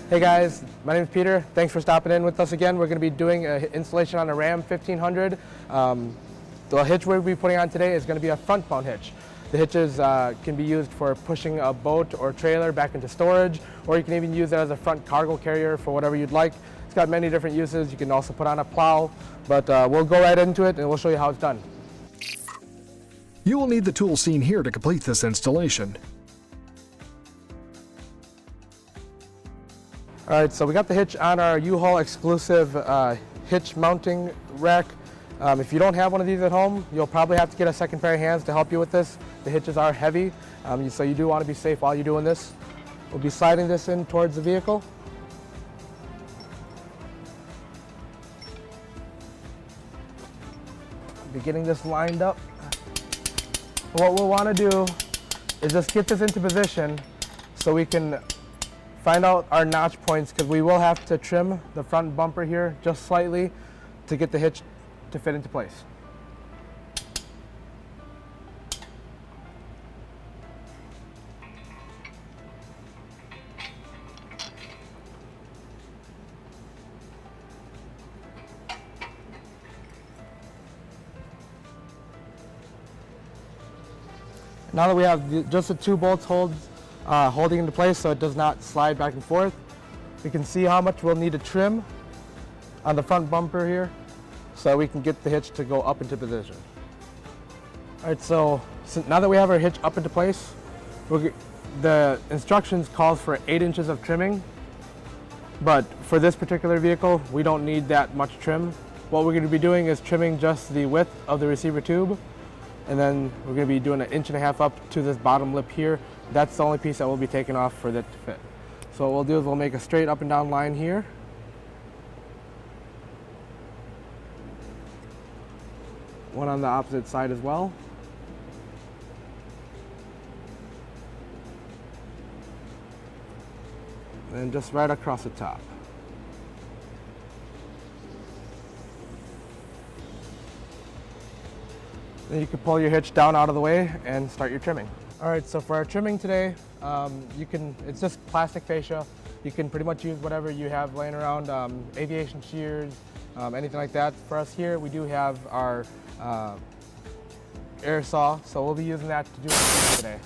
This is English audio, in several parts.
Hey guys, my name is Peter. Thanks for stopping in with us again. We're going to be doing an installation on a Ram 1500. The hitch we'll be putting on today is going to be a front mount hitch. The hitches can be used for pushing a boat or trailer back into storage, or you can even use it as a front cargo carrier for whatever you'd like. It's got many different uses. You can also put on a plow, but we'll go right into it and we'll show you how it's done. You will need the tools seen here to complete this installation. All right, so we got the hitch on our U-Haul exclusive hitch mounting rack. If you don't have one of these at home, you'll probably have to get a second pair of hands to help you with this. The hitches are heavy, so you do want to be safe while you're doing this. We'll be sliding this in towards the vehicle. Be getting this lined up. What we'll want to do is just get this into position so we can find out our notch points, because we will have to trim the front bumper here just slightly to get the hitch to fit into place. Now that we have just the two bolts holding into place so it does not slide back and forth, we can see how much we'll need to trim on the front bumper here so we can get the hitch to go up into position. All right, so now that we have our hitch up into place, the instructions calls for 8 inches of trimming, but for this particular vehicle, we don't need that much trim. What we're going to be doing is trimming just the width of the receiver tube, and then we're going to be doing 1.5 inches up to this bottom lip here. That's the only piece that we'll be taking off for that to fit. So what we'll do is we'll make a straight up and down line here. One on the opposite side as well. And just right across the top. Then you can pull your hitch down out of the way and start your trimming. All right, so for our trimming today, it's just plastic fascia. You can pretty much use whatever you have laying around, aviation shears, anything like that. For us here, we do have our air saw, so we'll be using that to do it today.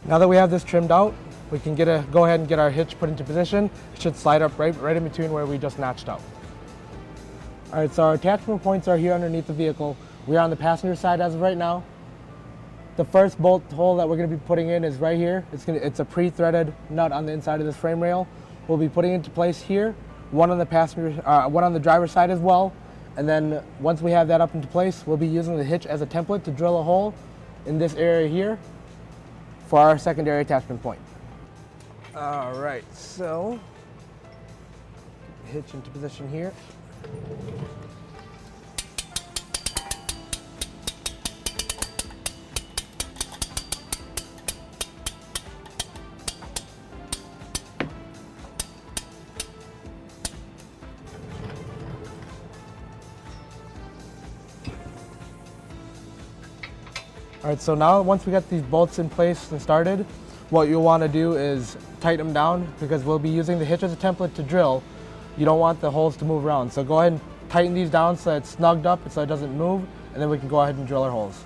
Now that we have this trimmed out, we can go ahead and get our hitch put into position. It should slide up right in between where we just notched out. All right, so our attachment points are here underneath the vehicle. We are on the passenger side as of right now. The first bolt hole that we're going to be putting in is right here. It's a pre-threaded nut on the inside of this frame rail. We'll be putting it into place here, one on the driver's side as well. And then once we have that up into place, we'll be using the hitch as a template to drill a hole in this area here for our secondary attachment point. All right, so hitch into position here. All right, so now once we got these bolts in place and started, what you'll want to do is tighten them down, because we'll be using the hitch as a template to drill. You don't want the holes to move around. So go ahead and tighten these down so it's snugged up so it doesn't move, and then we can go ahead and drill our holes.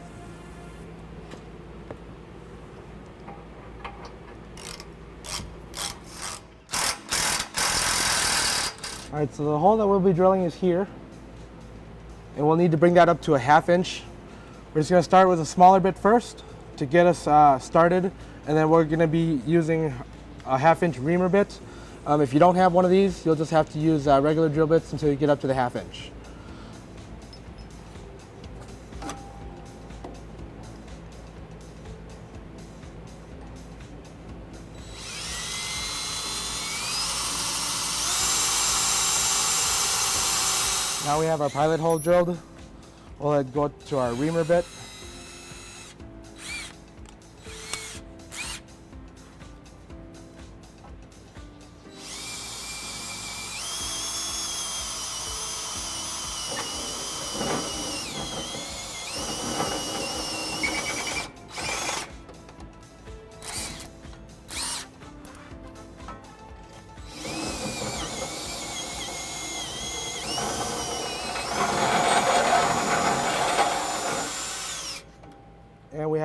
All right, so the hole that we'll be drilling is here, and we'll need to bring that up to 1/2 inch. We're just going to start with a smaller bit first to get us started, and then we're going to be using a 1/2 inch reamer bit. If you don't have one of these, you'll just have to use regular drill bits until you get up to the 1/2 inch. Now we have our pilot hole drilled. We'll go to our reamer bit.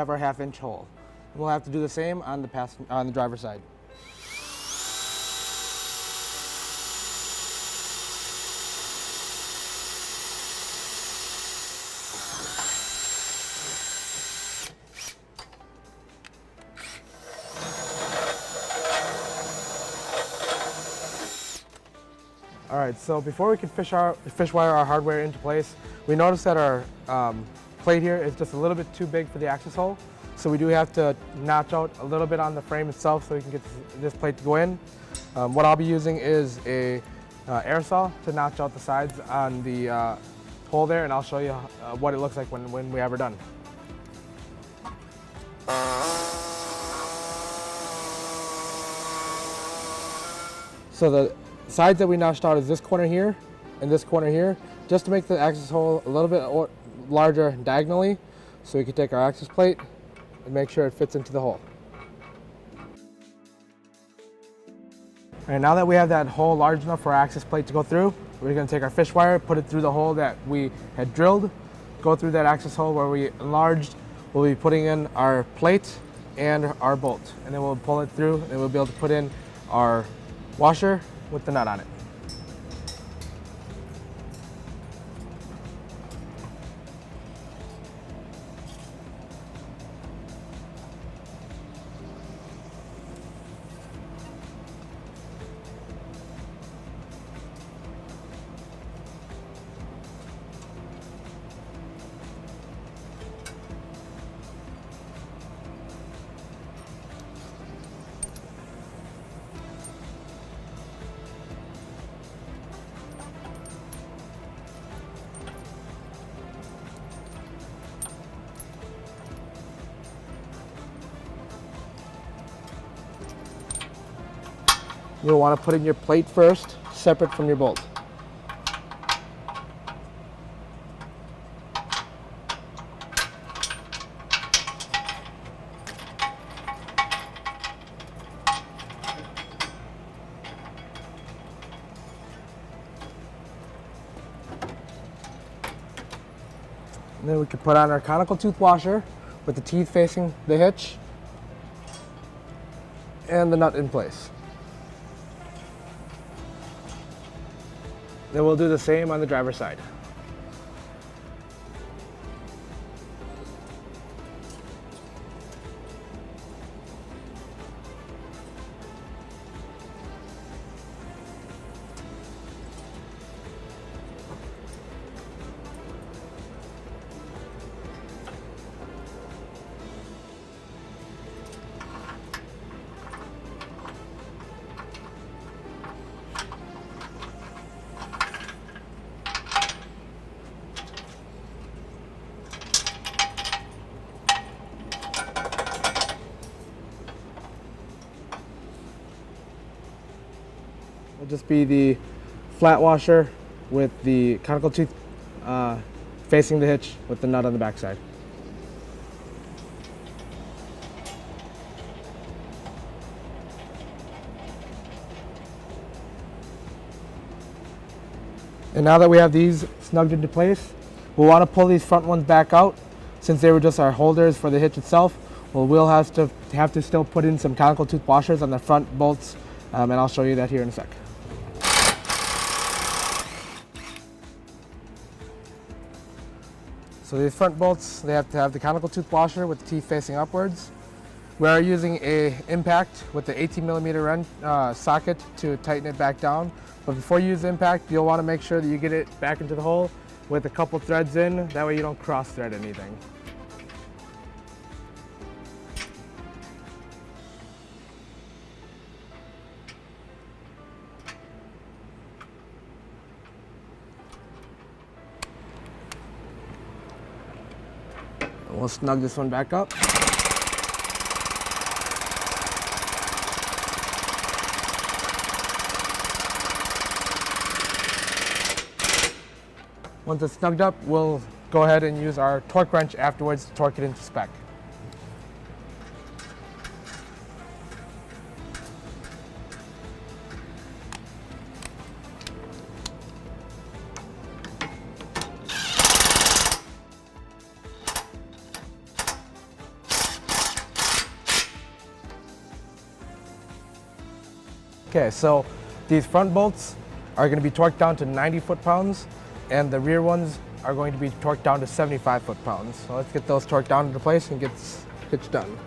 have our 1/2-inch hole. We'll have to do the same on the driver's side. All right, so before we can fish wire our hardware into place, we noticed that our plate here is just a little bit too big for the access hole. So we do have to notch out a little bit on the frame itself so we can get this plate to go in. What I'll be using is a air saw to notch out the sides on the hole there, and I'll show you what it looks like when we have her done. So the sides that we notched out is this corner here and this corner here, just to make the access hole a little bit larger diagonally, so we can take our access plate and make sure it fits into the hole. All right, now that we have that hole large enough for our access plate to go through, we're going to take our fish wire, put it through the hole that we had drilled, go through that access hole where we enlarged. We'll be putting in our plate and our bolt, and then we'll pull it through, and we'll be able to put in our washer with the nut on it. You'll want to put in your plate first, separate from your bolt. And then we can put on our conical tooth washer with the teeth facing the hitch and the nut in place. Then we'll do the same on the driver's side. Will just be the flat washer with the conical tooth facing the hitch with the nut on the back side. And now that we have these snugged into place, we'll want to pull these front ones back out. Since they were just our holders for the hitch itself, we'll have to still put in some conical tooth washers on the front bolts, and I'll show you that here in a sec. So these front bolts, they have to have the conical tooth washer with the teeth facing upwards. We are using a impact with the 18mm wrench socket to tighten it back down. But before you use the impact, you'll want to make sure that you get it back into the hole with a couple threads in. That way you don't cross thread anything. We'll snug this one back up. Once it's snugged up, we'll go ahead and use our torque wrench afterwards to torque it into spec. Okay, so these front bolts are going to be torqued down to 90 foot-pounds, and the rear ones are going to be torqued down to 75 foot-pounds. So let's get those torqued down into place and get this hitch done.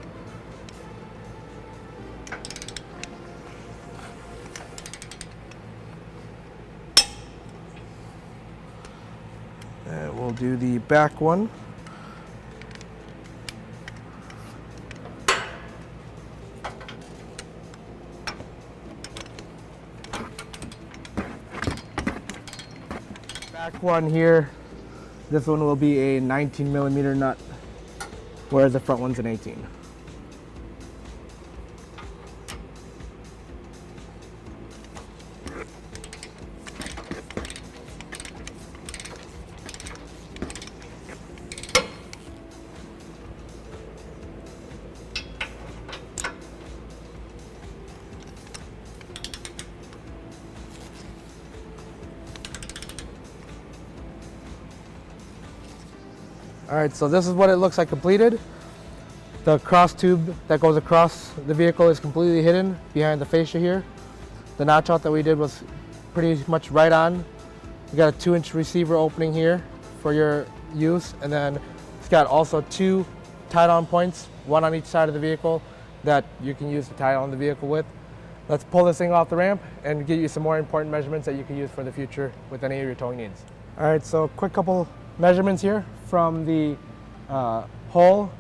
And we'll do the back one. Back one here, this one will be a 19 millimeter nut, whereas the front one's an 18. All right, so this is what it looks like completed. The cross tube that goes across the vehicle is completely hidden behind the fascia here. The notch out that we did was pretty much right on. You got a 2-inch receiver opening here for your use, and then it's got also 2 tie-down points, one on each side of the vehicle that you can use to tie on the vehicle with. Let's pull this thing off the ramp and give you some more important measurements that you can use for the future with any of your towing needs. All right, so quick couple measurements here from the hole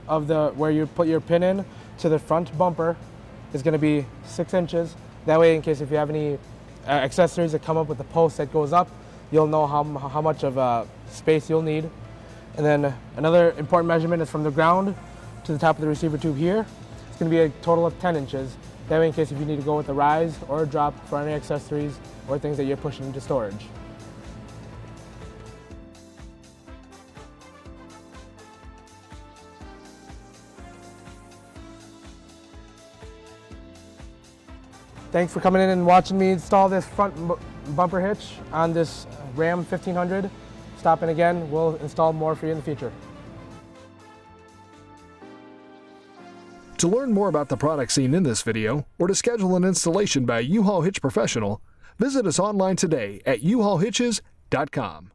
of the where you put your pin in to the front bumper is going to be 6 inches. That way, in case if you have any accessories that come up with the post that goes up, you'll know how much of space you'll need. And then another important measurement is from the ground to the top of the receiver tube here. It's going to be a total of 10 inches. That way, in case if you need to go with a rise or a drop for any accessories or things that you're pushing into storage. Thanks for coming in and watching me install this front bumper hitch on this Ram 1500. Stop in again, we'll install more for you in the future. To learn more about the products seen in this video, or to schedule an installation by U-Haul Hitch Professional, visit us online today at uhaulhitches.com.